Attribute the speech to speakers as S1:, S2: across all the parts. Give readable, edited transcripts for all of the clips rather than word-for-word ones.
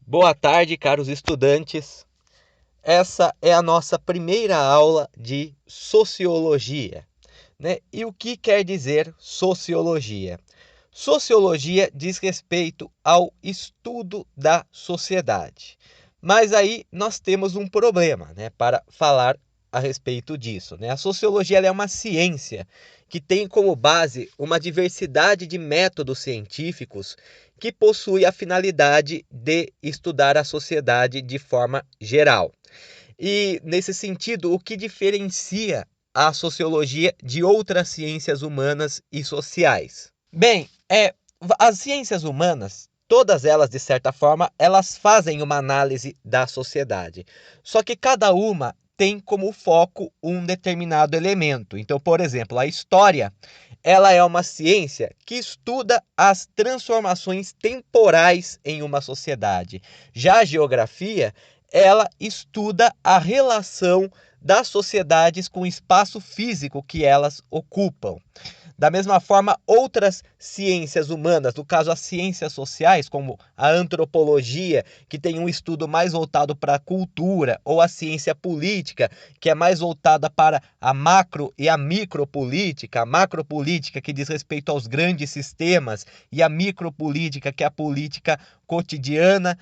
S1: Boa tarde, caros estudantes. Essa é a nossa primeira aula de sociologia, né? E o que quer dizer sociologia? Sociologia diz respeito ao estudo da sociedade. Mas aí nós temos um problema, né, para falar a respeito disso, né? A sociologia ela é uma ciência que tem como base uma diversidade de métodos científicos que possui a finalidade de estudar a sociedade de forma geral. E, nesse sentido, o que diferencia a sociologia de outras ciências humanas e sociais? Bem, as ciências humanas, todas elas, de certa forma, elas fazem uma análise da sociedade. Só que cada uma tem como foco um determinado elemento. Então, por exemplo, a história, ela é uma ciência que estuda as transformações temporais em uma sociedade. Já a geografia, ela estuda a relação das sociedades com o espaço físico que elas ocupam. Da mesma forma, outras ciências humanas, no caso as ciências sociais, como a antropologia, que tem um estudo mais voltado para a cultura, ou a ciência política, que é mais voltada para a macro e a micropolítica, a macropolítica que diz respeito aos grandes sistemas, e a micropolítica, que é a política cotidiana.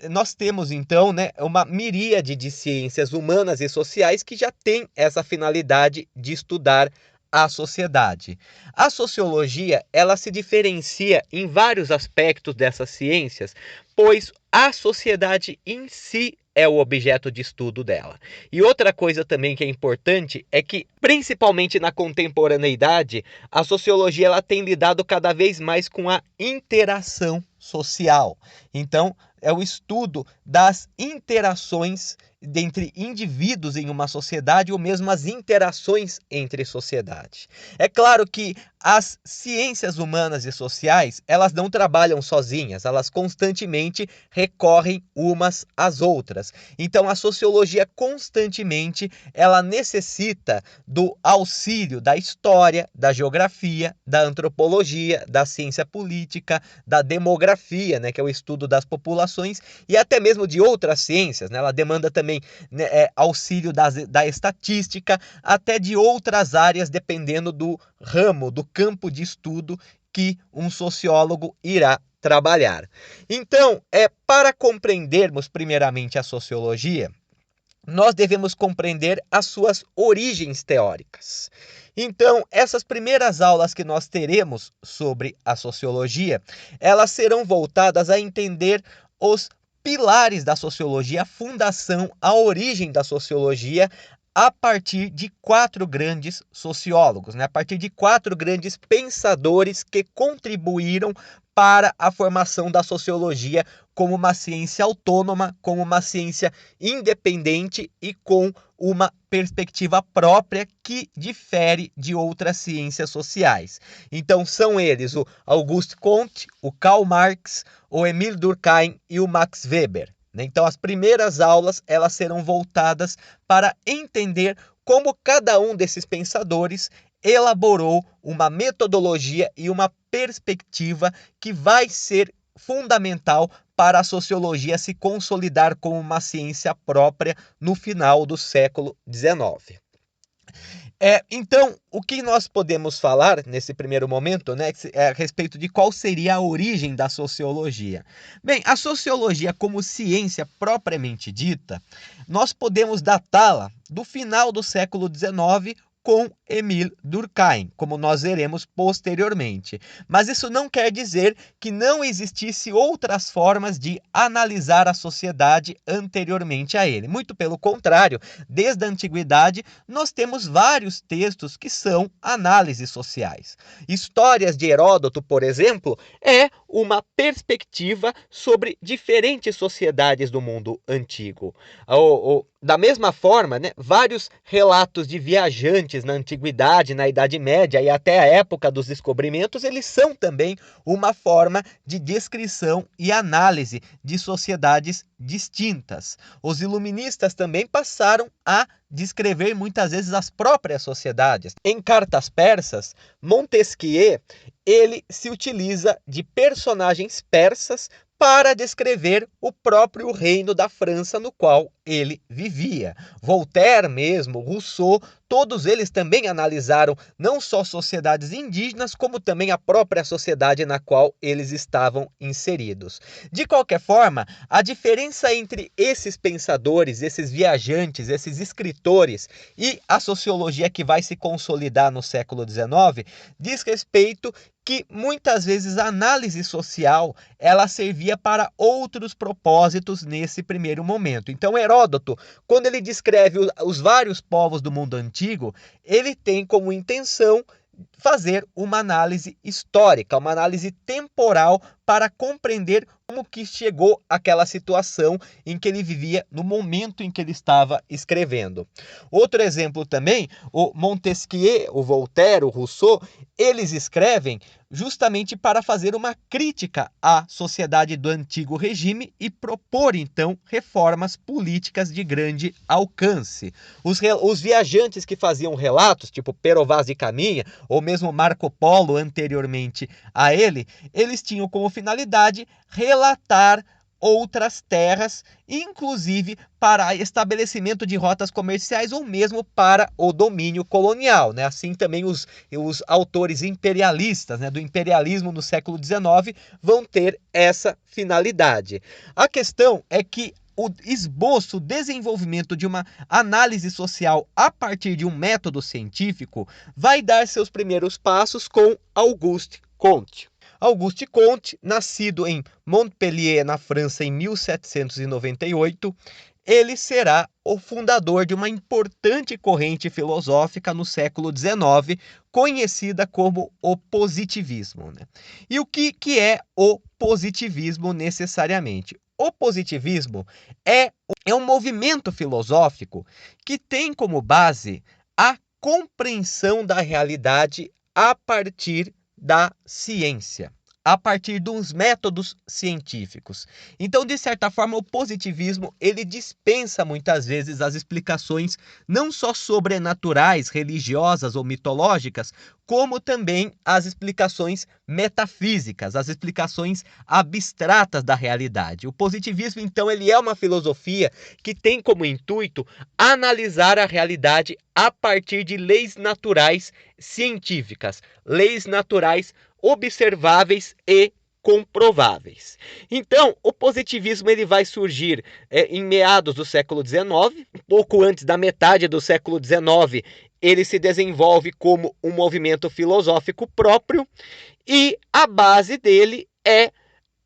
S1: Nós temos, então, né, uma miríade de ciências humanas e sociais que já tem essa finalidade de estudar a sociedade. A sociologia, ela se diferencia em vários aspectos dessas ciências, pois a sociedade em si é o objeto de estudo dela. E outra coisa também que é importante é que, principalmente na contemporaneidade, a sociologia ela tem lidado cada vez mais com a interação social. Então, é o estudo das interações entre indivíduos em uma sociedade ou mesmo as interações entre sociedades. É claro que as ciências humanas e sociais, elas não trabalham sozinhas, elas constantemente recorrem umas às outras. Então a sociologia constantemente, ela necessita do auxílio da história, da geografia, da antropologia, da ciência política, da demografia, né, que é o estudo das populações, e até mesmo de outras ciências, né? Ela demanda também, né, auxílio da estatística, até de outras áreas, dependendo do ramo, do campo de estudo que um sociólogo irá trabalhar. Então, para compreendermos primeiramente a sociologia, nós devemos compreender as suas origens teóricas. Então, essas primeiras aulas que nós teremos sobre a sociologia, elas serão voltadas a entender os pilares da sociologia, a fundação, a origem da sociologia, a partir de 4 grandes sociólogos, né? A partir de 4 grandes pensadores que contribuíram para a formação da sociologia como uma ciência autônoma, como uma ciência independente e com uma perspectiva própria que difere de outras ciências sociais. Então são eles o Auguste Comte, o Karl Marx, o Emile Durkheim e o Max Weber. Então as primeiras aulas elas serão voltadas para entender como cada um desses pensadores elaborou uma metodologia e uma perspectiva que vai ser fundamental para a sociologia se consolidar como uma ciência própria no final do século XIX. Então, o que nós podemos falar nesse primeiro momento, né, a respeito de qual seria a origem da sociologia? Bem, a sociologia como ciência propriamente dita, nós podemos datá-la do final do século XIX com Emile Durkheim, como nós veremos posteriormente. Mas isso não quer dizer que não existisse outras formas de analisar a sociedade anteriormente a ele. Muito pelo contrário, desde a antiguidade, nós temos vários textos que são análises sociais. Histórias de Heródoto, por exemplo, é uma perspectiva sobre diferentes sociedades do mundo antigo. Da mesma forma, né, vários relatos de viajantes na antiguidade, na Idade Média e até a época dos descobrimentos, eles são também uma forma de descrição e análise de sociedades distintas. Os iluministas também passaram a descrever muitas vezes as próprias sociedades. Em Cartas Persas, Montesquieu ele se utiliza de personagens persas para descrever o próprio reino da França no qual ele vivia. Voltaire mesmo, Rousseau, todos eles também analisaram não só sociedades indígenas, como também a própria sociedade na qual eles estavam inseridos. De qualquer forma, a diferença entre esses pensadores, esses viajantes, esses escritores e a sociologia que vai se consolidar no século XIX diz respeito que muitas vezes a análise social ela servia para outros propósitos nesse primeiro momento. Então Heródoto, quando ele descreve os vários povos do mundo antigo, ele tem como intenção fazer uma análise histórica, uma análise temporal para compreender como que chegou àquela situação em que ele vivia no momento em que ele estava escrevendo. Outro exemplo também, o Montesquieu, o Voltaire, o Rousseau, eles escrevem justamente para fazer uma crítica à sociedade do antigo regime e propor, então, reformas políticas de grande alcance. Os viajantes que faziam relatos, tipo Pero Vaz de Caminha, ou mesmo Marco Polo anteriormente a ele, eles tinham como finalidade relatar outras terras, inclusive para estabelecimento de rotas comerciais ou mesmo para o domínio colonial, né? Assim também os autores imperialistas, né, do imperialismo no século XIX vão ter essa finalidade. A questão é que o esboço, o desenvolvimento de uma análise social a partir de um método científico vai dar seus primeiros passos com Auguste Comte. Auguste Comte, nascido em Montpellier, na França, em 1798, ele será o fundador de uma importante corrente filosófica no século XIX, conhecida como o positivismo, né? E o que é o positivismo necessariamente? O positivismo é um movimento filosófico que tem como base a compreensão da realidade a partir da ciência, a partir dos métodos científicos. Então, de certa forma, o positivismo ele dispensa muitas vezes as explicações não só sobrenaturais, religiosas ou mitológicas, como também as explicações metafísicas, as explicações abstratas da realidade. O positivismo, então, ele é uma filosofia que tem como intuito analisar a realidade a partir de leis naturais científicas, leis naturais observáveis e comprováveis. Então, o positivismo ele vai surgir em meados do século XIX, um pouco antes da metade do século XIX, ele se desenvolve como um movimento filosófico próprio e a base dele é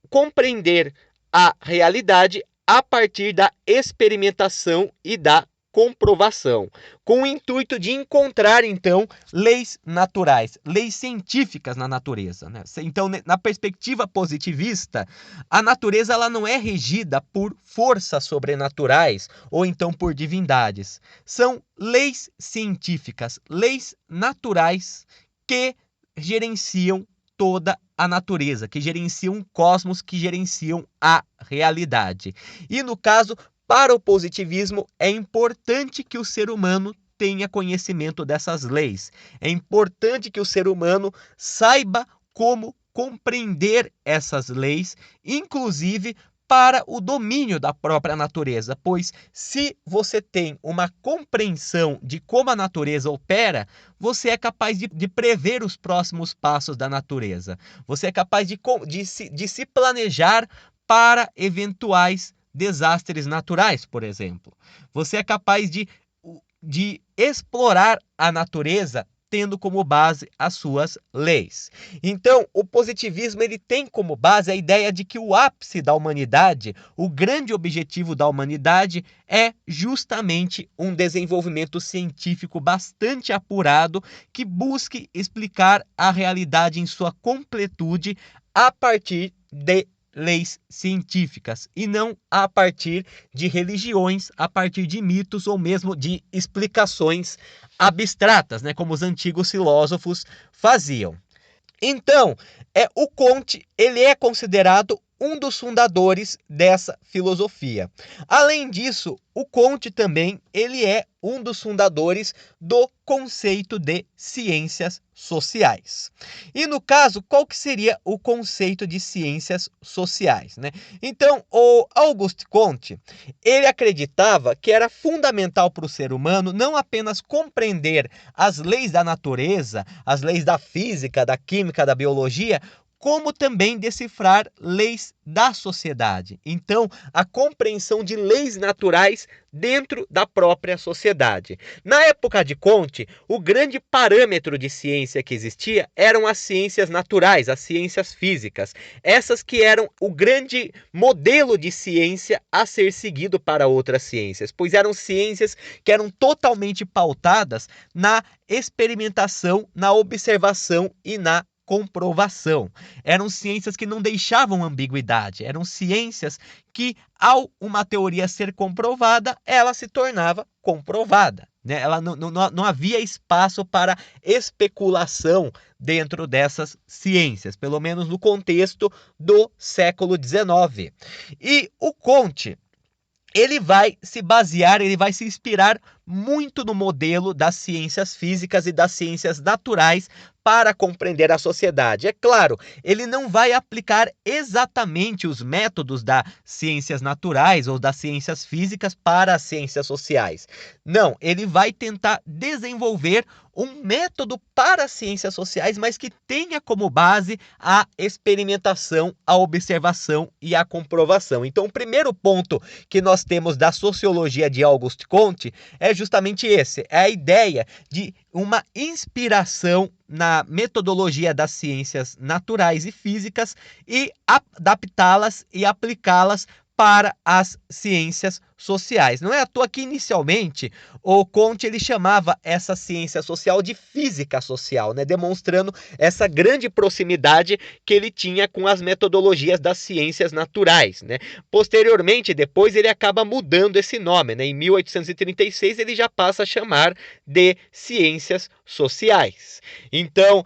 S1: compreender a realidade a partir da experimentação e da comprovação, com o intuito de encontrar, então, leis naturais, leis científicas na natureza, né? Então, na perspectiva positivista, a natureza ela não é regida por forças sobrenaturais ou então por divindades. São leis científicas, leis naturais que gerenciam toda a natureza, que gerenciam o cosmos, que gerenciam a realidade. E no caso, para o positivismo, é importante que o ser humano tenha conhecimento dessas leis. É importante que o ser humano saiba como compreender essas leis, inclusive para o domínio da própria natureza, pois se você tem uma compreensão de como a natureza opera, você é capaz de prever os próximos passos da natureza. Você é capaz de se planejar para eventuais desastres naturais, por exemplo. Você é capaz de explorar a natureza tendo como base as suas leis. Então, o positivismo ele tem como base a ideia de que o ápice da humanidade, o grande objetivo da humanidade é justamente um desenvolvimento científico bastante apurado que busque explicar a realidade em sua completude a partir de leis científicas e não a partir de religiões, a partir de mitos ou mesmo de explicações abstratas, né, como os antigos filósofos faziam. Então, o Comte ele é considerado um dos fundadores dessa filosofia. Além disso, o Comte também ele é um dos fundadores do conceito de ciências sociais. E no caso, qual que seria o conceito de ciências sociais, né? Então, o Auguste Comte, ele acreditava que era fundamental para o ser humano não apenas compreender as leis da natureza, as leis da física, da química, da biologia, como também decifrar leis da sociedade. Então, a compreensão de leis naturais dentro da própria sociedade. Na época de Comte, o grande parâmetro de ciência que existia eram as ciências naturais, as ciências físicas. Essas que eram o grande modelo de ciência a ser seguido para outras ciências, pois eram ciências que eram totalmente pautadas na experimentação, na observação e na comprovação. Eram ciências que não deixavam ambiguidade, eram ciências que, ao uma teoria ser comprovada, ela se tornava comprovada. Ela não havia espaço para especulação dentro dessas ciências, pelo menos no contexto do século XIX. E o Comte, ele vai se basear, ele vai se inspirar muito no modelo das ciências físicas e das ciências naturais para compreender a sociedade. É claro, ele não vai aplicar exatamente os métodos das ciências naturais ou das ciências físicas para as ciências sociais. Não, ele vai tentar desenvolver um método para as ciências sociais, mas que tenha como base a experimentação, a observação e a comprovação. Então, o primeiro ponto que nós temos da sociologia de Auguste Comte é justamente esse, é a ideia de uma inspiração na metodologia das ciências naturais e físicas e adaptá-las e aplicá-las para as ciências sociais. Não é à toa que inicialmente o Comte ele chamava essa ciência social de física social, né? Demonstrando essa grande proximidade que ele tinha com as metodologias das ciências naturais, né? Posteriormente, depois ele acaba mudando esse nome, né? Em 1836 ele já passa a chamar de ciências sociais. Então,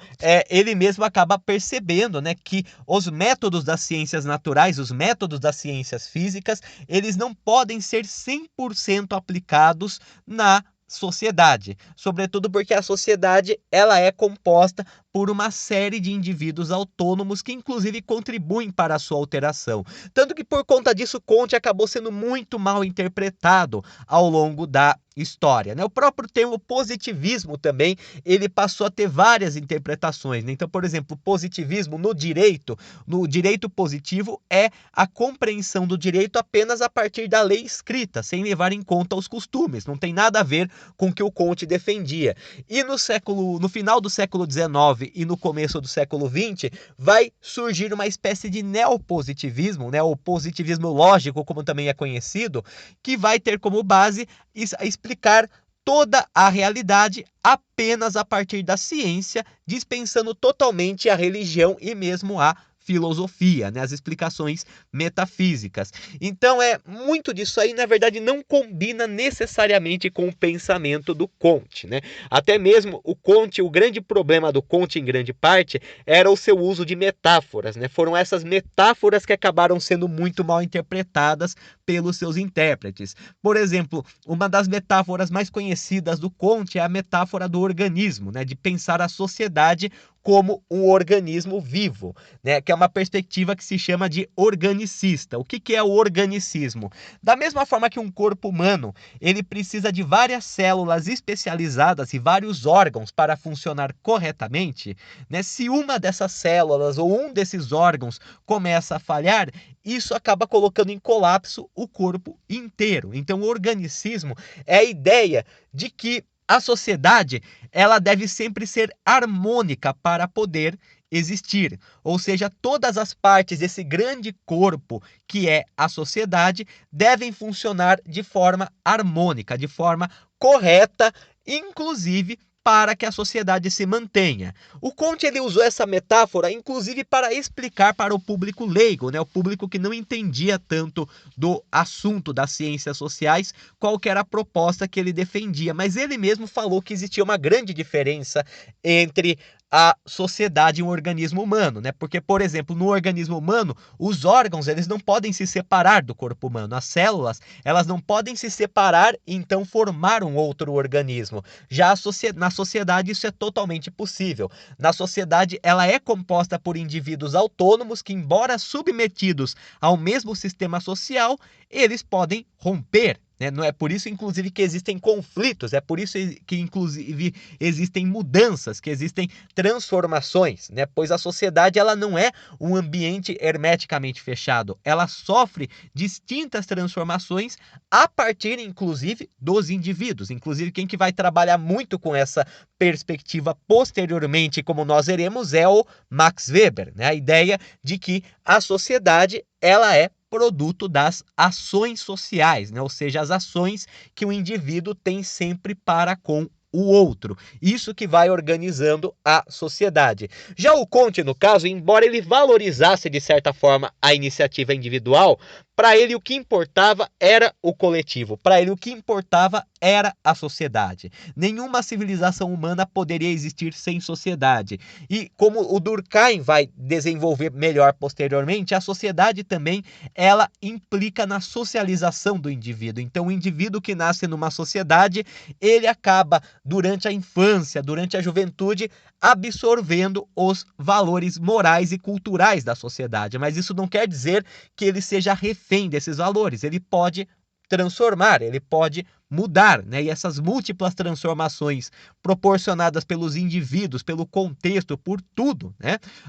S1: ele mesmo acaba percebendo, né, que os métodos das ciências naturais, os métodos das ciências físicas, eles não podem ser 100% aplicados na sociedade, sobretudo porque a sociedade ela é composta por uma série de indivíduos autônomos que inclusive contribuem para a sua alteração. Tanto que por conta disso Comte acabou sendo muito mal interpretado ao longo da história, né? O próprio termo positivismo também, ele passou a ter várias interpretações, né? Então, por exemplo, positivismo no direito positivo é a compreensão do direito apenas a partir da lei escrita, sem levar em conta os costumes. Não tem nada a ver com o que o Comte defendia. E no final do século XIX e no começo do século XX, vai surgir uma espécie de neopositivismo, né? O positivismo lógico, como também é conhecido, que vai ter como base explicar toda a realidade apenas a partir da ciência, dispensando totalmente a religião e mesmo a filosofia, né, as explicações metafísicas. Então, muito disso aí, na verdade, não combina necessariamente com o pensamento do Comte, né? Até mesmo o Comte, o grande problema do Comte, em grande parte, era o seu uso de metáforas, né? Foram essas metáforas que acabaram sendo muito mal interpretadas pelos seus intérpretes. Por exemplo, uma das metáforas mais conhecidas do Comte é a metáfora do organismo, né? De pensar a sociedade como um organismo vivo, né? Que é uma perspectiva que se chama de organicista. O que é o organicismo? Da mesma forma que um corpo humano, ele precisa de várias células especializadas e vários órgãos para funcionar corretamente, né? Se uma dessas células ou um desses órgãos começa a falhar, isso acaba colocando em colapso o corpo inteiro. Então, o organicismo é a ideia de que a sociedade, ela deve sempre ser harmônica para poder existir. Ou seja, todas as partes desse grande corpo que é a sociedade devem funcionar de forma harmônica, de forma correta, inclusive para que a sociedade se mantenha. O Comte ele usou essa metáfora, inclusive, para explicar para o público leigo, né, o público que não entendia tanto do assunto das ciências sociais, qual que era a proposta que ele defendia. Mas ele mesmo falou que existia uma grande diferença entre a sociedade um organismo humano, né? Porque, por exemplo, no organismo humano, os órgãos, eles não podem se separar do corpo humano. As células, elas não podem se separar e então formar um outro organismo. Já na sociedade isso é totalmente possível. Na sociedade, ela é composta por indivíduos autônomos que, embora submetidos ao mesmo sistema social, eles podem romper. Não é por isso, inclusive, que existem conflitos, é por isso que, inclusive, existem mudanças, que existem transformações, pois a sociedade ela não é um ambiente hermeticamente fechado, ela sofre distintas transformações a partir, inclusive, dos indivíduos. Inclusive, quem que vai trabalhar muito com essa perspectiva posteriormente, como nós veremos, é o Max Weber, a ideia de que a sociedade ela é produto das ações sociais, ou seja, as ações que o indivíduo tem sempre para com o outro. Isso que vai organizando a sociedade. Já o Comte, no caso, embora ele valorizasse de certa forma a iniciativa individual, para ele o que importava era o coletivo, para ele o que importava era a sociedade. Nenhuma civilização humana poderia existir sem sociedade. E como o Durkheim vai desenvolver melhor posteriormente, a sociedade também ela implica na socialização do indivíduo. Então o indivíduo que nasce numa sociedade, ele acaba durante a infância, durante a juventude, absorvendo os valores morais e culturais da sociedade. Mas isso não quer dizer que ele seja refém desses valores. Ele pode transformar, ele pode mudar, E essas múltiplas transformações proporcionadas pelos indivíduos, pelo contexto, por tudo,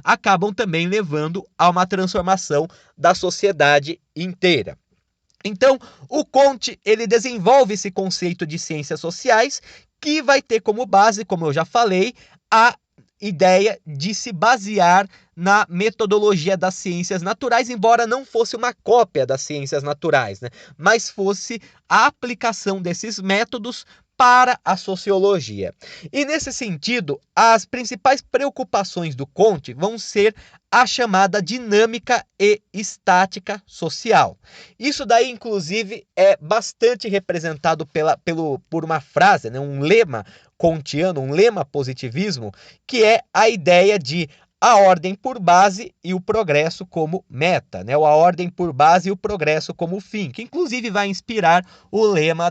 S1: acabam também levando a uma transformação da sociedade inteira. Então, o Comte, ele desenvolve esse conceito de ciências sociais que vai ter como base, como eu já falei, a ideia de se basear na metodologia das ciências naturais, embora não fosse uma cópia das ciências naturais, mas fosse a aplicação desses métodos para a sociologia. E nesse sentido, as principais preocupações do Comte vão ser a chamada dinâmica e estática social. Isso daí, inclusive, é bastante representado por uma frase, um lema kantiano, um lema positivismo, que é a ideia de a ordem por base e o progresso como meta, ou a ordem por base e o progresso como fim, que inclusive vai inspirar o lema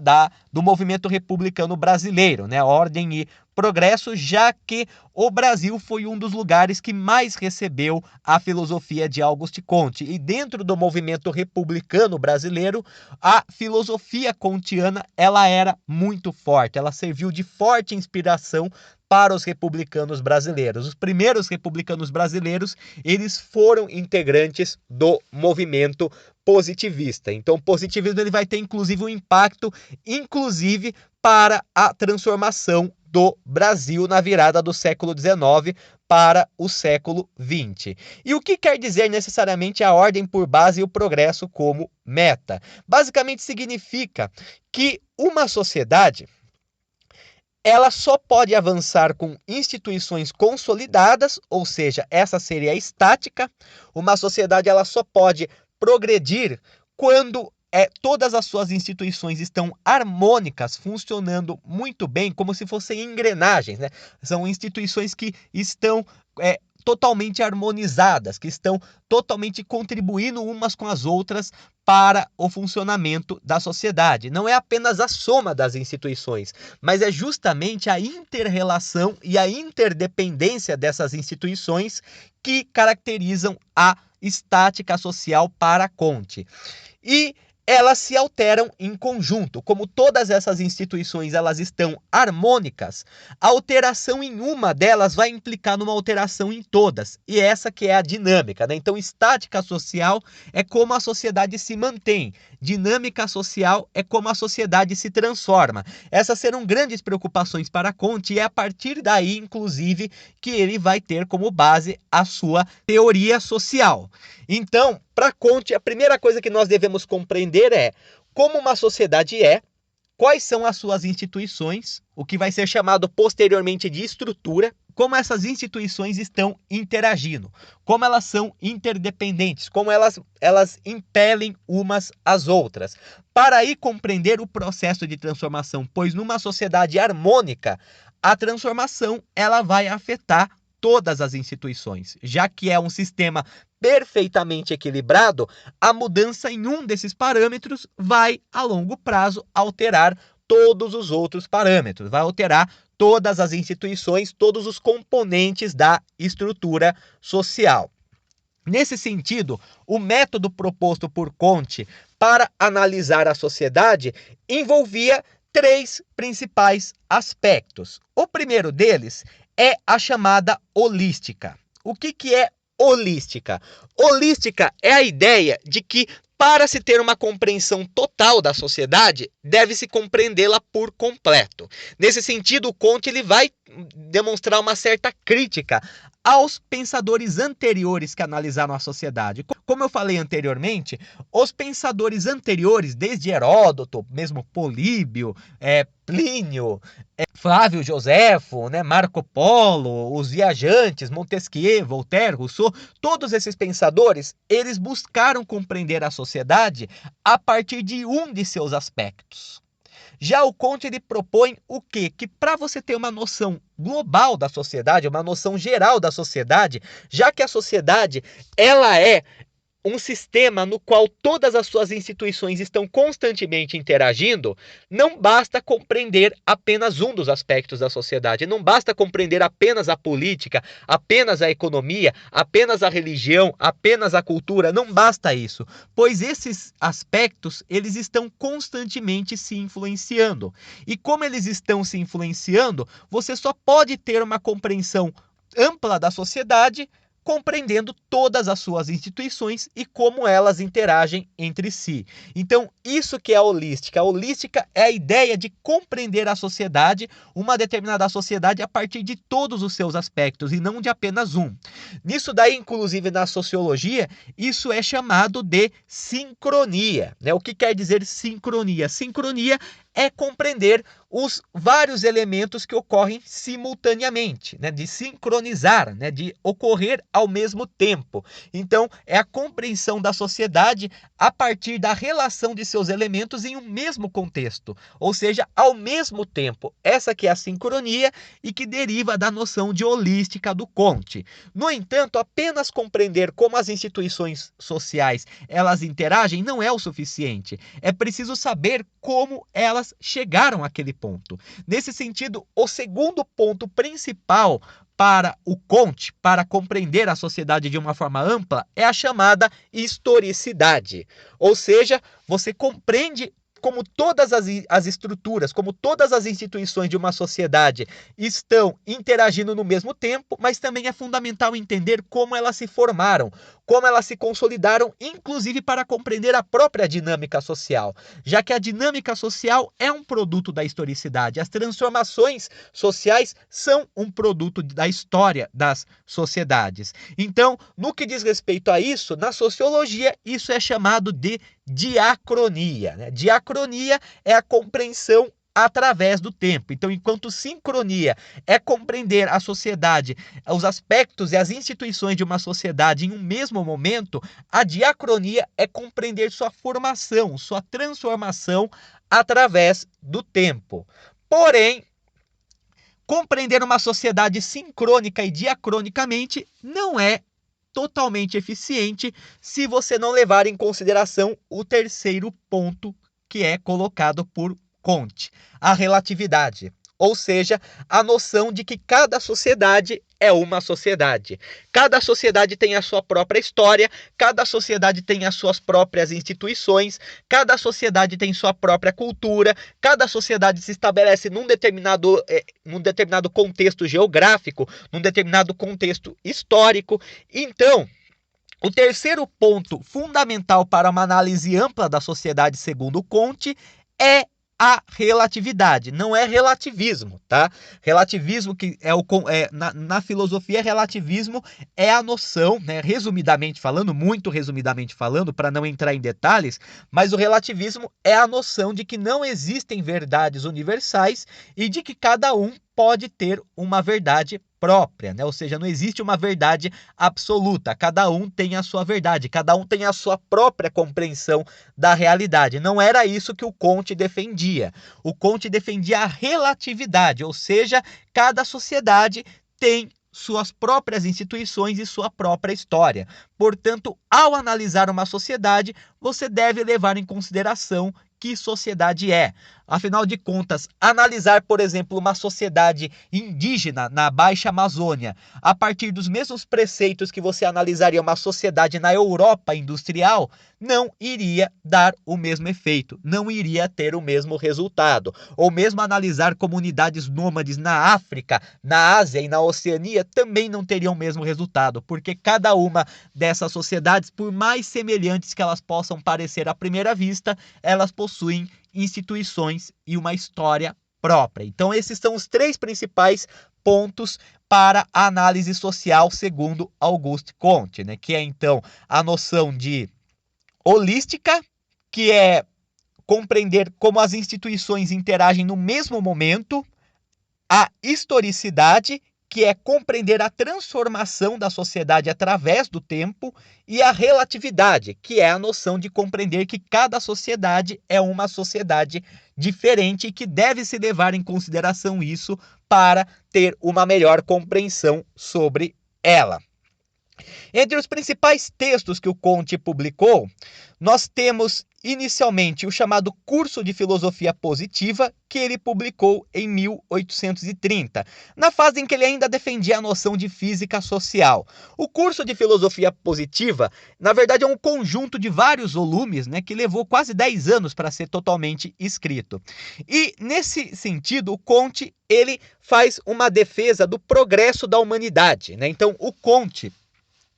S1: do movimento republicano brasileiro, ordem e progresso, já que o Brasil foi um dos lugares que mais recebeu a filosofia de Auguste Comte. E dentro do movimento republicano brasileiro, a filosofia kantiana ela era muito forte, ela serviu de forte inspiração para os republicanos brasileiros. Os primeiros republicanos brasileiros, eles foram integrantes do movimento positivista. Então, o positivismo ele vai ter inclusive um impacto, inclusive para a transformação do Brasil na virada do século XIX para o século XX. E o que quer dizer necessariamente a ordem por base e o progresso como meta? Basicamente significa que uma sociedade ela só pode avançar com instituições consolidadas, ou seja, essa seria a estática. Uma sociedade ela só pode progredir quando todas as suas instituições estão harmônicas, funcionando muito bem, como se fossem engrenagens. São instituições que estão totalmente harmonizadas, que estão totalmente contribuindo umas com as outras para o funcionamento da sociedade. Não é apenas a soma das instituições, mas é justamente a inter-relação e a interdependência dessas instituições que caracterizam a estática social para Comte. E elas se alteram em conjunto. Como todas essas instituições elas estão harmônicas, a alteração em uma delas vai implicar numa alteração em todas. E essa que é a dinâmica. Então, estática social é como a sociedade se mantém. Dinâmica social é como a sociedade se transforma. Essas serão grandes preocupações para Comte e é a partir daí, inclusive, que ele vai ter como base a sua teoria social. Então, para Comte, a primeira coisa que nós devemos compreender é como uma sociedade é, quais são as suas instituições, o que vai ser chamado posteriormente de estrutura, como essas instituições estão interagindo, como elas são interdependentes, como elas impelem umas às outras, para aí compreender o processo de transformação, pois numa sociedade harmônica, a transformação ela vai afetar todas as instituições. Já que é um sistema perfeitamente equilibrado, a mudança em um desses parâmetros vai, a longo prazo, alterar todos os outros parâmetros, vai alterar todas as instituições, todos os componentes da estrutura social. Nesse sentido, o método proposto por Comte para analisar a sociedade envolvia três principais aspectos. O primeiro deles é a chamada holística. O que é holística? Holística é a ideia de que, para se ter uma compreensão total da sociedade, deve-se compreendê-la por completo. Nesse sentido, Comte ele vai demonstrar uma certa crítica aos pensadores anteriores que analisaram a sociedade. Como eu falei anteriormente, os pensadores anteriores, desde Heródoto, mesmo Políbio, Plínio, Flávio Joséfo, Marco Polo, os viajantes, Montesquieu, Voltaire, Rousseau, todos esses pensadores, eles buscaram compreender a sociedade a partir de um de seus aspectos. Já o Comte ele propõe o quê? Que para você ter uma noção global da sociedade, uma noção geral da sociedade, já que a sociedade ela é um sistema no qual todas as suas instituições estão constantemente interagindo, não basta compreender apenas um dos aspectos da sociedade, não basta compreender apenas a política, apenas a economia, apenas a religião, apenas a cultura, não basta isso, pois esses aspectos, eles estão constantemente se influenciando. E como eles estão se influenciando, você só pode ter uma compreensão ampla da sociedade compreendendo todas as suas instituições e como elas interagem entre si. Então, isso que é a holística. A holística é a ideia de compreender a sociedade, uma determinada sociedade, a partir de todos os seus aspectos e não de apenas um. Nisso daí, inclusive na sociologia, isso é chamado de sincronia. O que quer dizer sincronia? Sincronia é compreender os vários elementos que ocorrem simultaneamente, de sincronizar, de ocorrer ao mesmo tempo. Então, é a compreensão da sociedade a partir da relação de seus elementos em um mesmo contexto, ou seja, ao mesmo tempo. Essa que é a sincronia e que deriva da noção de holística do Comte. No entanto, apenas compreender como as instituições sociais elas interagem não é o suficiente. É preciso saber como elas chegaram àquele ponto. Nesse sentido, o segundo ponto principal para o Comte, para compreender a sociedade de uma forma ampla, é a chamada historicidade. Ou seja, você compreende como todas as estruturas, como todas as instituições de uma sociedade estão interagindo no mesmo tempo, mas também é fundamental entender como elas se formaram, como elas se consolidaram, inclusive para compreender a própria dinâmica social, já que a dinâmica social é um produto da historicidade. As transformações sociais são um produto da história das sociedades. Então, no que diz respeito a isso, na sociologia, isso é chamado de diacronia. Diacronia é a compreensão através do tempo. Então, enquanto sincronia é compreender a sociedade, os aspectos e as instituições de uma sociedade em um mesmo momento, a diacronia é compreender sua formação, sua transformação através do tempo. Porém, compreender uma sociedade sincrônica e diacronicamente não é totalmente eficiente se você não levar em consideração o terceiro ponto que é colocado por Comte, a relatividade, ou seja, a noção de que cada sociedade é uma sociedade. Cada sociedade tem a sua própria história, cada sociedade tem as suas próprias instituições, cada sociedade tem sua própria cultura, cada sociedade se estabelece num determinado contexto geográfico, num determinado contexto histórico. Então, o terceiro ponto fundamental para uma análise ampla da sociedade, segundo Comte, é a relatividade, não é relativismo, tá? Relativismo que na filosofia, relativismo é a noção, resumidamente falando, muito resumidamente falando, para não entrar em detalhes, mas o relativismo é a noção de que não existem verdades universais e de que cada um pode ter uma verdade própria, ou seja, não existe uma verdade absoluta, cada um tem a sua verdade, cada um tem a sua própria compreensão da realidade. Não era isso que o Comte defendia. O Comte defendia a relatividade, ou seja, cada sociedade tem suas próprias instituições e sua própria história. Portanto, ao analisar uma sociedade, você deve levar em consideração que sociedade é. Afinal de contas, analisar, por exemplo, uma sociedade indígena na Baixa Amazônia, a partir dos mesmos preceitos que você analisaria uma sociedade na Europa industrial, não iria dar o mesmo efeito, não iria ter o mesmo resultado. Ou mesmo analisar comunidades nômades na África, na Ásia e na Oceania, também não teriam o mesmo resultado, porque cada uma dessas sociedades, por mais semelhantes que elas possam parecer à primeira vista, elas possuem instituições e uma história própria. Então, esses são os 3 principais pontos para a análise social segundo Auguste Comte, né? Que é, então, a noção de holística, que é compreender como as instituições interagem no mesmo momento, a historicidade, que é compreender a transformação da sociedade através do tempo, e a relatividade, que é a noção de compreender que cada sociedade é uma sociedade diferente e que deve se levar em consideração isso para ter uma melhor compreensão sobre ela. Entre os principais textos que o Comte publicou, nós temos inicialmente o chamado Curso de Filosofia Positiva, que ele publicou em 1830, na fase em que ele ainda defendia a noção de física social. O Curso de Filosofia Positiva, na verdade, é um conjunto de vários volumes, né, que levou quase 10 anos para ser totalmente escrito. E, nesse sentido, o Comte ele faz uma defesa do progresso da humanidade, né? Então, o Comte,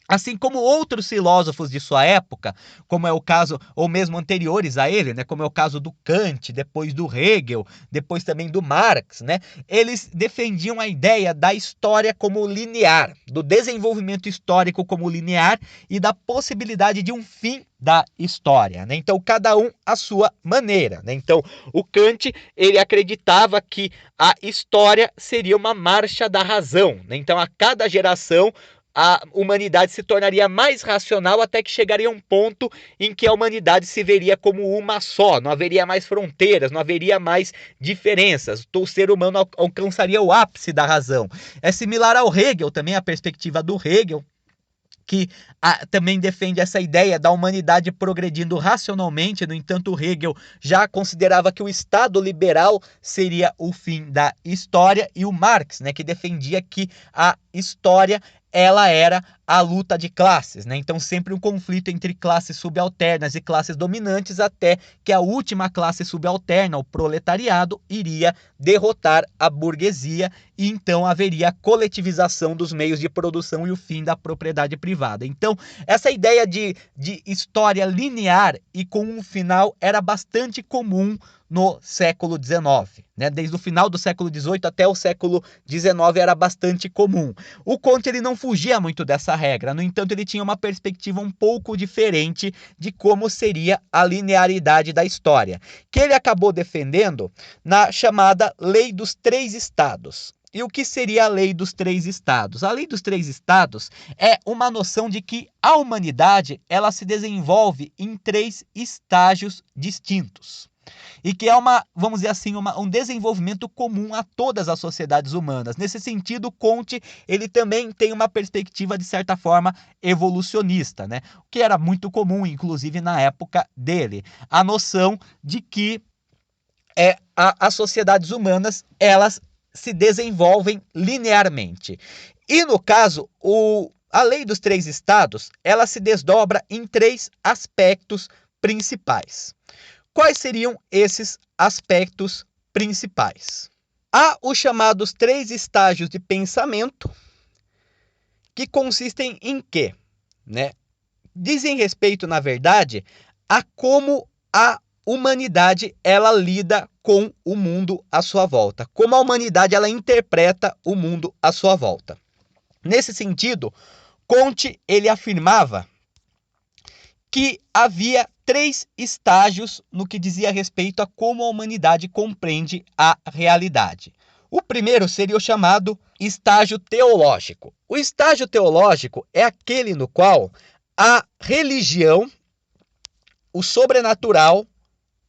S1: assim como outros filósofos de sua época, como é o caso, ou mesmo anteriores a ele, né, como é o caso do Kant, depois do Hegel, depois também do Marx, né, eles defendiam a ideia da história como linear, do desenvolvimento histórico como linear e da possibilidade de um fim da história, né? Então, cada um à sua maneira, né? Então, o Kant, ele acreditava que a história seria uma marcha da razão, né? Então, a cada geração a humanidade se tornaria mais racional até que chegaria a um ponto em que a humanidade se veria como uma só, não haveria mais fronteiras, não haveria mais diferenças, o ser humano alcançaria o ápice da razão. É similar ao Hegel também, a perspectiva do Hegel, que também defende essa ideia da humanidade progredindo racionalmente. No entanto, o Hegel já considerava que o Estado liberal seria o fim da história, e o Marx, né, que defendia que a história ela era a luta de classes, né? Então sempre um conflito entre classes subalternas e classes dominantes, até que a última classe subalterna, o proletariado, iria derrotar a burguesia, e então haveria a coletivização dos meios de produção e o fim da propriedade privada. Então essa ideia de história linear e com um final era bastante comum no século XIX, né? Desde o final do século XVIII até o século XIX era bastante comum. O Comte ele não fugia muito dessa regra, no entanto ele tinha uma perspectiva um pouco diferente de como seria a linearidade da história, que ele acabou defendendo na chamada Lei dos Três Estados. E o que seria a Lei dos Três Estados? A Lei dos Três Estados é uma noção de que a humanidade ela se desenvolve em 3 estágios distintos. E que é vamos dizer assim, um desenvolvimento comum a todas as sociedades humanas. Nesse sentido, Comte ele também tem uma perspectiva, de certa forma, evolucionista, né? O que era muito comum, inclusive, na época dele. A noção de que as sociedades humanas elas se desenvolvem linearmente. E, no caso, a Lei dos Três Estados ela se desdobra em 3 aspectos principais. Quais seriam esses aspectos principais? Há os chamados 3 estágios de pensamento, que consistem em quê? Né? Dizem respeito, na verdade, a como a humanidade ela lida com o mundo à sua volta, como a humanidade ela interpreta o mundo à sua volta. Nesse sentido, Comte ele afirmava que havia 3 estágios no que dizia respeito a como a humanidade compreende a realidade. O primeiro seria o chamado estágio teológico. O estágio teológico é aquele no qual a religião, o sobrenatural,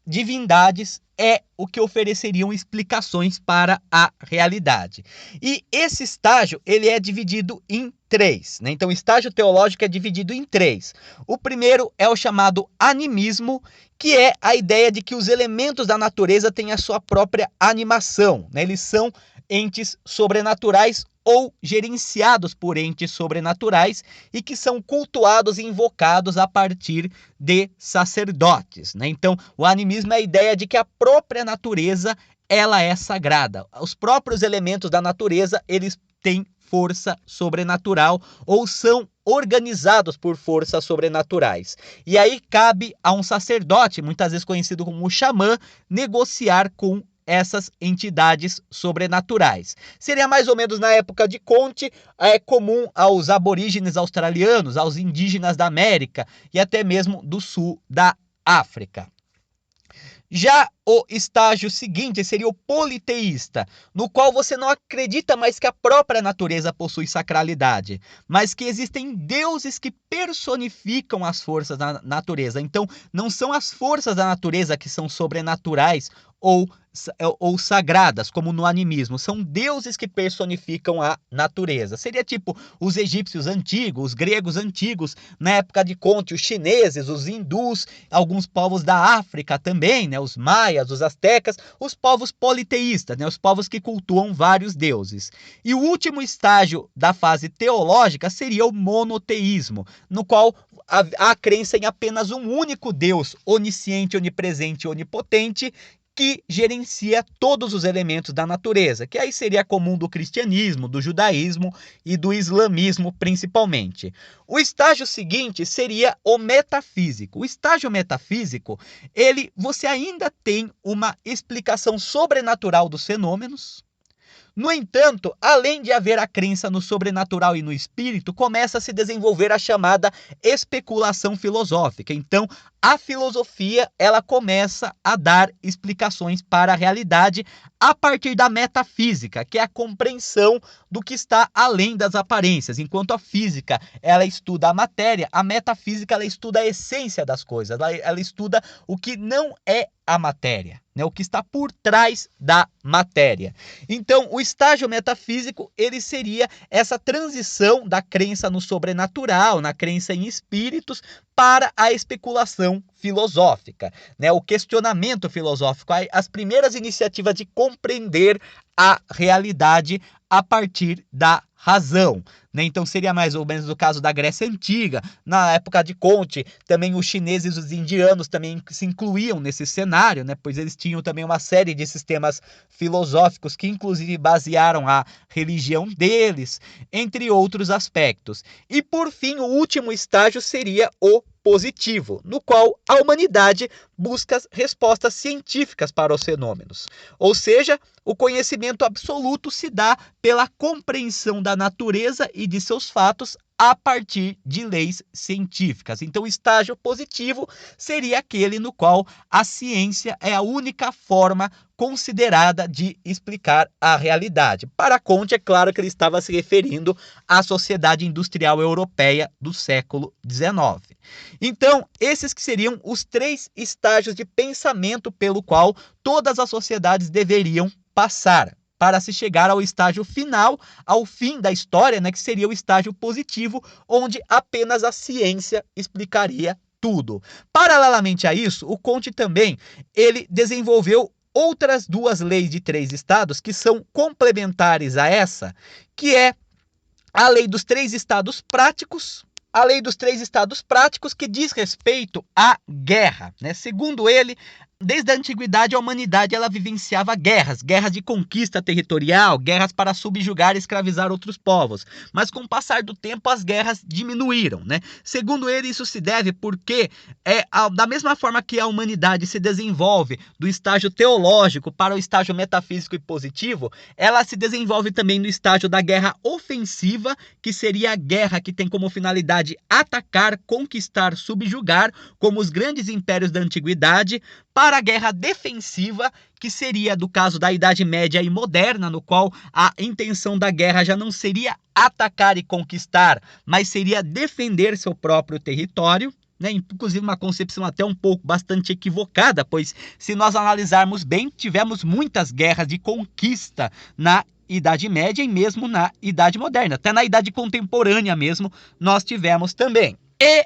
S1: divindades é o que ofereceriam explicações para a realidade. E esse estágio ele é dividido em três, né? Então, o estágio teológico é dividido em três. O primeiro é o chamado animismo, que é a ideia de que os elementos da natureza têm a sua própria animação, né? Eles são entes sobrenaturais ou gerenciados por entes sobrenaturais e que são cultuados e invocados a partir de sacerdotes, né? Então, o animismo é a ideia de que a própria natureza ela é sagrada. Os próprios elementos da natureza, eles têm força sobrenatural ou são organizados por forças sobrenaturais. E aí cabe a um sacerdote, muitas vezes conhecido como xamã, negociar com essas entidades sobrenaturais. Seria mais ou menos na época de Conte, comum aos aborígenes australianos, aos indígenas da América e até mesmo do sul da África. Já o estágio seguinte seria o politeísta, no qual você não acredita mais que a própria natureza possui sacralidade, mas que existem deuses que personificam as forças da natureza. Então, não são as forças da natureza que são sobrenaturais ou sagradas, como no animismo. São deuses que personificam a natureza. Seria tipo os egípcios antigos, os gregos antigos, na época de Conte, os chineses, os hindus, alguns povos da África também, né? Os maias, os astecas, os povos politeístas, né? Os povos que cultuam vários deuses. E o último estágio da fase teológica seria o monoteísmo, no qual há a crença em apenas um único Deus, onisciente, onipresente e onipotente, que gerencia todos os elementos da natureza, que aí seria comum do cristianismo, do judaísmo e do islamismo principalmente. O estágio seguinte seria o metafísico. O estágio metafísico, você ainda tem uma explicação sobrenatural dos fenômenos. No entanto, além de haver a crença no sobrenatural e no espírito, começa a se desenvolver a chamada especulação filosófica. Então, a filosofia ela começa a dar explicações para a realidade a partir da metafísica, que é a compreensão do que está além das aparências. Enquanto a física ela estuda a matéria, a metafísica ela estuda a essência das coisas, ela estuda o que não é a matéria, né? O que está por trás da matéria. Então, o estágio metafísico ele seria essa transição da crença no sobrenatural, na crença em espíritos, para a especulação filosófica, né? O questionamento filosófico, as primeiras iniciativas de compreender a realidade a partir da razão, né? Então seria mais ou menos o caso da Grécia Antiga, na época de Conte, também os chineses e os indianos também se incluíam nesse cenário, né? Pois eles tinham também uma série de sistemas filosóficos que inclusive basearam a religião deles, entre outros aspectos. E por fim, o último estágio seria o positivo, no qual a humanidade busca respostas científicas para os fenômenos. Ou seja, o conhecimento absoluto se dá pela compreensão da natureza e de seus fatos a partir de leis científicas. Então, o estágio positivo seria aquele no qual a ciência é a única forma considerada de explicar a realidade. Para Comte, é claro que ele estava se referindo à sociedade industrial europeia do século XIX. Então, esses que seriam os três estágios de pensamento pelo qual todas as sociedades deveriam passar para se chegar ao estágio final, ao fim da história, né, que seria o estágio positivo, onde apenas a ciência explicaria tudo. Paralelamente a isso, o Comte também ele desenvolveu outras duas leis de três estados que são complementares a essa, que é a lei dos três estados práticos, a lei dos três estados práticos que diz respeito à guerra, né? Segundo ele, desde a antiguidade, a humanidade ela vivenciava guerras de conquista territorial, guerras para subjugar e escravizar outros povos. Mas com o passar do tempo, as guerras diminuíram, né? Segundo ele, isso se deve porque, da mesma forma que a humanidade se desenvolve do estágio teológico para o estágio metafísico e positivo, ela se desenvolve também no estágio da guerra ofensiva, que seria a guerra que tem como finalidade atacar, conquistar, subjugar, como os grandes impérios da antiguidade, para a guerra defensiva, que seria do caso da Idade Média e moderna, no qual a intenção da guerra já não seria atacar e conquistar, mas seria defender seu próprio território. né? Inclusive uma concepção até um pouco bastante equivocada, pois se nós analisarmos bem, tivemos muitas guerras de conquista na Idade Média e mesmo na Idade Moderna. Até na Idade Contemporânea mesmo nós tivemos também. E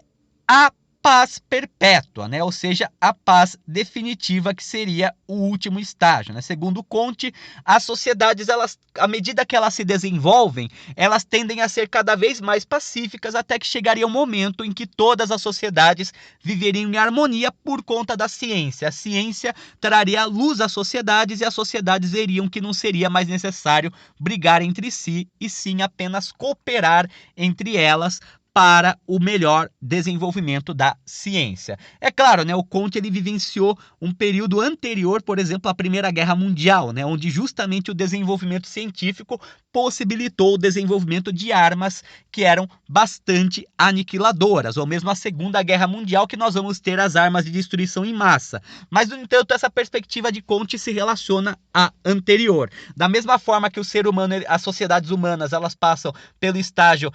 S1: a paz perpétua, né? Ou seja, a paz definitiva, que seria o último estágio, né? Segundo Comte, as sociedades, elas, à medida que elas se desenvolvem, elas tendem a ser cada vez mais pacíficas, até que chegaria um momento em que todas as sociedades viveriam em harmonia por conta da ciência. A ciência traria luz às sociedades e as sociedades veriam que não seria mais necessário brigar entre si, e sim apenas cooperar entre elas para o melhor desenvolvimento da ciência. É claro, né, o Comte ele vivenciou um período anterior, por exemplo, à Primeira Guerra Mundial, né, onde justamente o desenvolvimento científico possibilitou o desenvolvimento de armas que eram bastante aniquiladoras, ou mesmo a Segunda Guerra Mundial, que nós vamos ter as armas de destruição em massa. Mas, no entanto, essa perspectiva de Comte se relaciona à anterior. Da mesma forma que o ser humano, as sociedades humanas, elas passam pelo estágio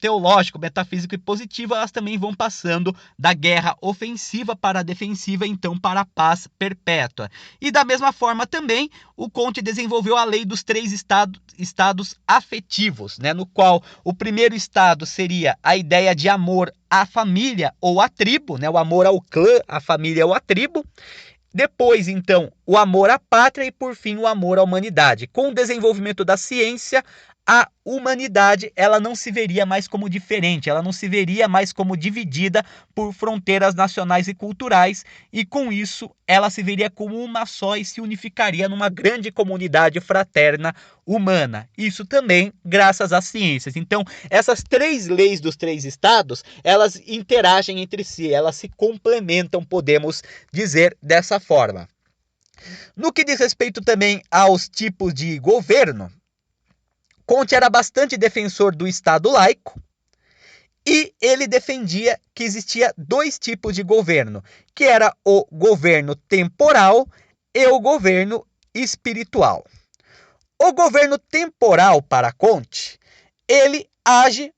S1: teológico, metafísico e positivo, elas também vão passando da guerra ofensiva para a defensiva, então para a paz perpétua. E da mesma forma também, o Comte desenvolveu a lei dos 3 estados afetivos, né, no qual o primeiro estado seria a ideia de amor à família ou à tribo, né, o amor ao clã, à família ou à tribo. Depois, então, o amor à pátria e, por fim, o amor à humanidade. Com o desenvolvimento da ciência, a humanidade ela não se veria mais como diferente, ela não se veria mais como dividida por fronteiras nacionais e culturais, e com isso ela se veria como uma só e se unificaria numa grande comunidade fraterna humana. Isso também graças às ciências. Então, essas 3 leis dos 3 estados, elas interagem entre si, elas se complementam, podemos dizer dessa forma. No que diz respeito também aos tipos de governo, Comte era bastante defensor do Estado laico e ele defendia que existia 2 tipos de governo, que era o governo temporal e o governo espiritual. O governo temporal, para Comte, ele age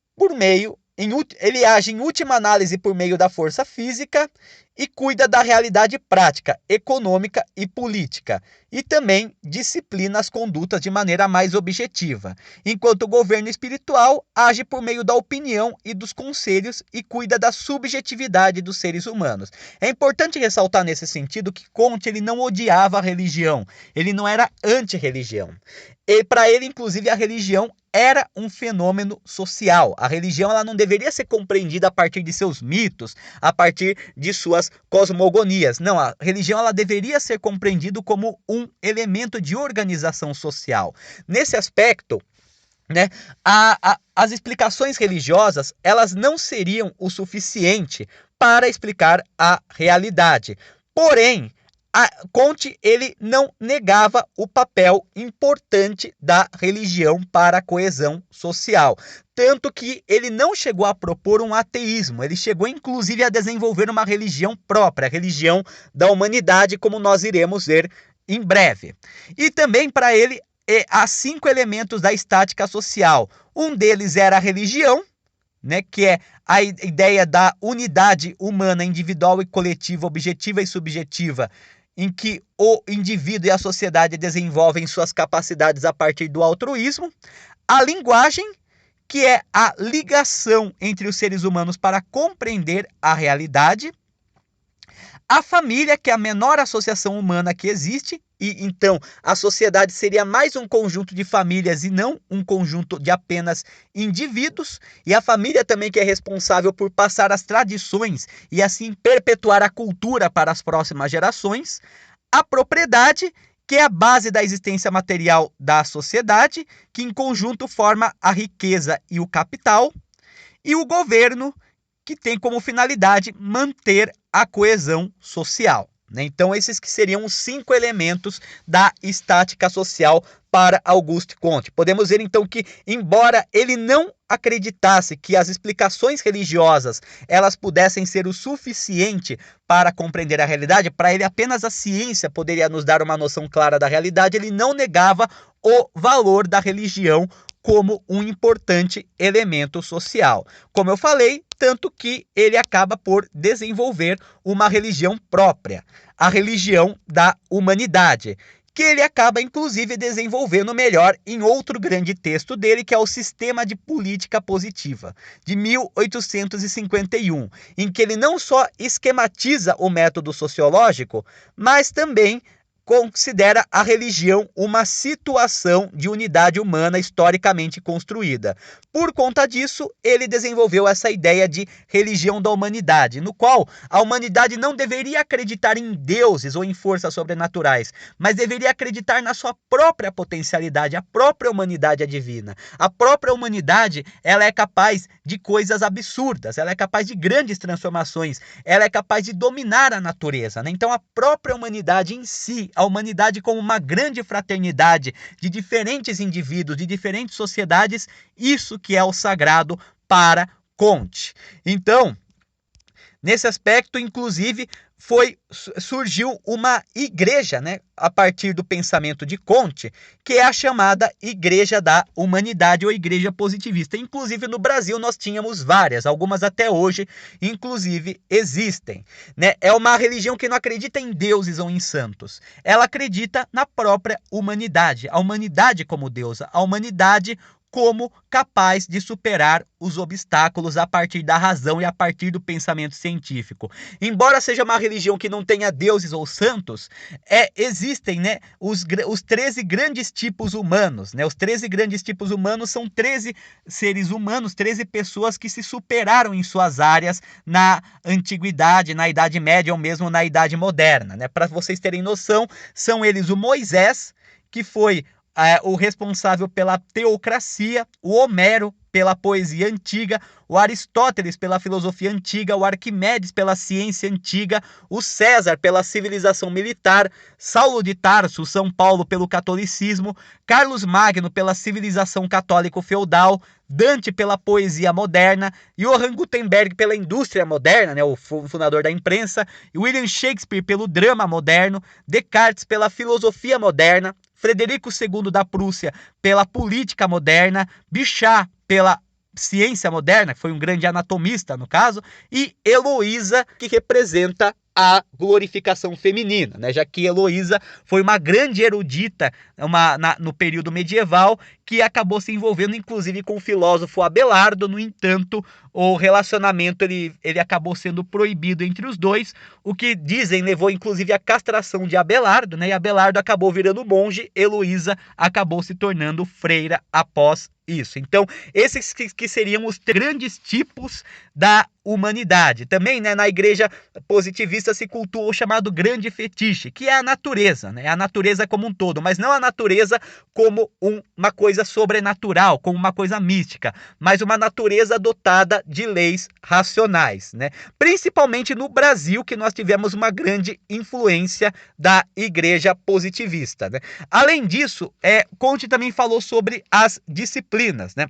S1: em última análise por meio da força física e cuida da realidade prática, econômica e política, e também disciplina as condutas de maneira mais objetiva, enquanto o governo espiritual age por meio da opinião e dos conselhos e cuida da subjetividade dos seres humanos. É importante ressaltar nesse sentido que Comte ele não odiava a religião, ele não era anti-religião. E para ele, inclusive, a religião era um fenômeno social. A religião ela não deveria ser compreendida a partir de seus mitos, a partir de suas cosmogonias. Não, a religião ela deveria ser compreendida como um elemento de organização social. Nesse aspecto, né, as explicações religiosas elas não seriam o suficiente para explicar a realidade. Porém, Comte ele não negava o papel importante da religião para a coesão social. Tanto que ele não chegou a propor um ateísmo, ele chegou inclusive a desenvolver uma religião própria, a religião da humanidade, como nós iremos ver em breve. E também para ele há 5 elementos da estática social. Um deles era a religião, né, que é a ideia da unidade humana individual e coletiva, objetiva e subjetiva, em que o indivíduo e a sociedade desenvolvem suas capacidades a partir do altruísmo. A linguagem, que é a ligação entre os seres humanos para compreender a realidade. A família, que é a menor associação humana que existe, e então a sociedade seria mais um conjunto de famílias e não um conjunto de apenas indivíduos. E a família também que é responsável por passar as tradições e assim perpetuar a cultura para as próximas gerações. A propriedade, que é a base da existência material da sociedade, que em conjunto forma a riqueza e o capital. E o governo, que tem como finalidade manter a coesão social. Então, esses que seriam os 5 elementos da estática social para Auguste Comte. Podemos ver, então, que, embora ele não acreditasse que as explicações religiosas elas pudessem ser o suficiente para compreender a realidade, para ele apenas a ciência poderia nos dar uma noção clara da realidade, ele não negava o valor da religião como um importante elemento social. Como eu falei, tanto que ele acaba por desenvolver uma religião própria, a religião da humanidade, que ele acaba, inclusive, desenvolvendo melhor em outro grande texto dele, que é o Sistema de Política Positiva, de 1851, em que ele não só esquematiza o método sociológico, mas também considera a religião uma situação de unidade humana historicamente construída. Por conta disso, ele desenvolveu essa ideia de religião da humanidade, no qual a humanidade não deveria acreditar em deuses ou em forças sobrenaturais, mas deveria acreditar na sua própria potencialidade, a própria humanidade é divina. A própria humanidade, ela é capaz de coisas absurdas, ela é capaz de grandes transformações, ela é capaz de dominar a natureza, né? Então a própria humanidade em si, a humanidade como uma grande fraternidade de diferentes indivíduos, de diferentes sociedades, isso que é o sagrado para Comte. Então, nesse aspecto, inclusive, surgiu uma igreja, né, a partir do pensamento de Comte, que é a chamada Igreja da Humanidade ou Igreja Positivista. Inclusive, no Brasil, nós tínhamos várias, algumas até hoje, inclusive, existem. Né? É uma religião que não acredita em deuses ou em santos. Ela acredita na própria humanidade, a humanidade como deusa, a humanidade como capaz de superar os obstáculos a partir da razão e a partir do pensamento científico. Embora seja uma religião que não tenha deuses ou santos, existem, né, os 13 grandes tipos humanos. Né? Os 13 grandes tipos humanos são 13 seres humanos, 13 pessoas que se superaram em suas áreas na antiguidade, na Idade Média ou mesmo na Idade Moderna. Né? Para vocês terem noção, são eles o Moisés, que foi o responsável pela teocracia, o Homero pela poesia antiga, o Aristóteles pela filosofia antiga, o Arquimedes pela ciência antiga, o César pela civilização militar, Saulo de Tarso, São Paulo pelo catolicismo, Carlos Magno pela civilização católico-feudal, Dante pela poesia moderna, Johann Gutenberg pela indústria moderna, né, o fundador da imprensa, William Shakespeare pelo drama moderno, Descartes pela filosofia moderna, Frederico II da Prússia pela política moderna, Bichat pela ciência moderna, que foi um grande anatomista no caso, e Heloísa, que representa a glorificação feminina, né? Já que Heloísa foi uma grande erudita no período medieval, que acabou se envolvendo inclusive com o filósofo Abelardo. No entanto, o relacionamento ele acabou sendo proibido entre os dois, o que dizem levou inclusive à castração de Abelardo, né? E Abelardo acabou virando monge, Heloísa acabou se tornando freira após isso. Então, esses que seriam os grandes tipos da humanidade. Também, né, na igreja positivista se cultua o chamado grande fetiche, que é a natureza, né? A natureza como um todo, mas não a natureza como uma coisa sobrenatural, como uma coisa mística, mas uma natureza dotada de leis racionais, né? Principalmente no Brasil, que nós tivemos uma grande influência da igreja positivista, né? Além disso, Comte também falou sobre as disciplinas, né?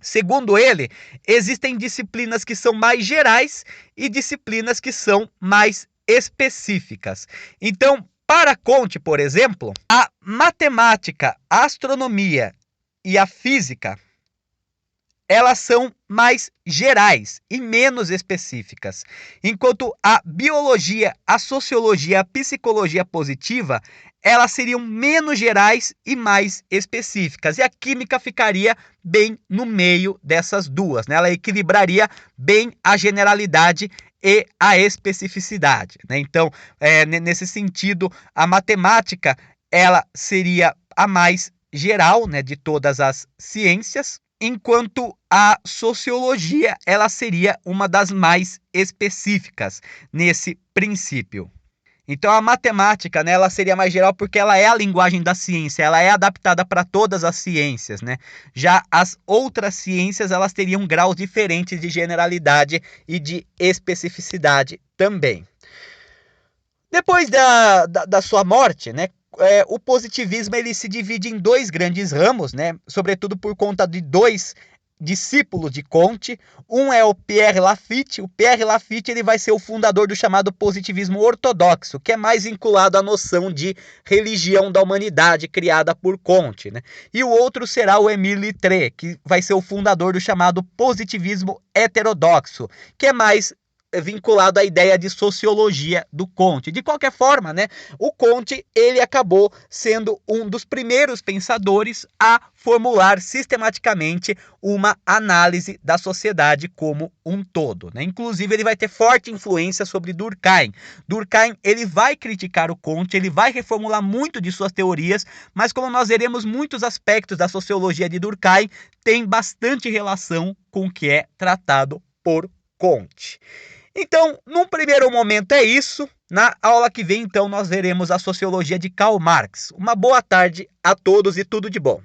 S1: Segundo ele, existem disciplinas que são mais gerais e disciplinas que são mais específicas. Então, para Comte, por exemplo, a matemática, a astronomia e a física, elas são mais gerais e menos específicas, enquanto a biologia, a sociologia, a psicologia positiva, elas seriam menos gerais e mais específicas. E a química ficaria bem no meio dessas duas, né? Ela equilibraria bem a generalidade e a especificidade, né? Então, nesse sentido, a matemática ela seria a mais geral, né, de todas as ciências, enquanto a sociologia ela seria uma das mais específicas nesse princípio. Então a matemática, né, ela seria mais geral porque ela é a linguagem da ciência, ela é adaptada para todas as ciências, né? Já as outras ciências elas teriam graus diferentes de generalidade e de especificidade também. Depois da sua morte, né, o positivismo ele se divide em dois grandes ramos, né, sobretudo por conta de dois discípulos de Comte. Um é o Pierre Lafitte. O Pierre Lafitte ele vai ser o fundador do chamado positivismo ortodoxo, que é mais vinculado à noção de religião da humanidade criada por Comte, né? E o outro será o Émile Littré, que vai ser o fundador do chamado positivismo heterodoxo, que é mais vinculado à ideia de sociologia do Comte. De qualquer forma, né, o Comte ele acabou sendo um dos primeiros pensadores a formular sistematicamente uma análise da sociedade como um todo, né? Inclusive, ele vai ter forte influência sobre Durkheim. Durkheim ele vai criticar o Comte, ele vai reformular muito de suas teorias, mas como nós veremos, muitos aspectos da sociologia de Durkheim têm bastante relação com o que é tratado por Comte. Então, num primeiro momento é isso. Na aula que vem, então, nós veremos a sociologia de Karl Marx. Uma boa tarde a todos e tudo de bom.